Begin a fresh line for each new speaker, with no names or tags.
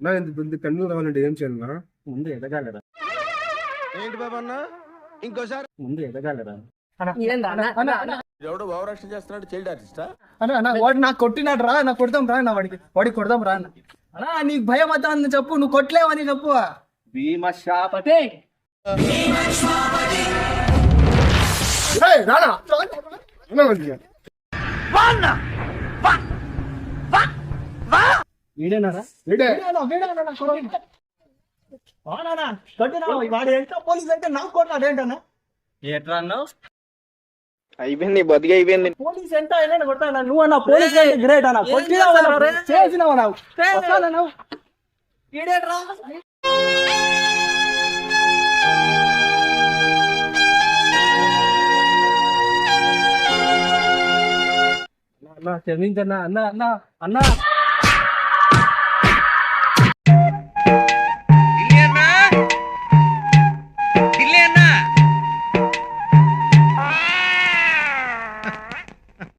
నా ఇంత కన్ను రావాలంటే ఏం చేయాలన్నా?
ముందు ఎదగాలరా.
ఏంటి బాబు అన్న ఇంకోసారి
ముందు ఎదగాలరా.
ఎవడో భావరక్షణ చేస్తున్నాడు, చైల్డ్ ఆర్టిస్టా?
వాడు నాకు కొట్టినాడు రా, నాకు కొడతాం రా, వాడికి కొడదాం రా అన్నా. నీకు భయం అవుతా అని చెప్పు, నువ్వు కొట్టలేవని చెప్పు.
భీమశాపతే.
రానా
వీడేనారా?
వాడు ఎంత పోలీస్ అంటే నాకు కొట్టినాడు ఏంటన్నా?
ఏట్రా అన్నావు?
అయిపోయింది, బతికి అయిపోయింది.
పోలీస్ ఎంత అయినా కొట్టానా? నువ్వు అన్న పోలీస్ గ్రేట్ అన్న, కొట్టినావా చేసినావా? నువ్వు ఈడేట్రా
క్షమించన్నా అన్నా అన్నా అన్నా.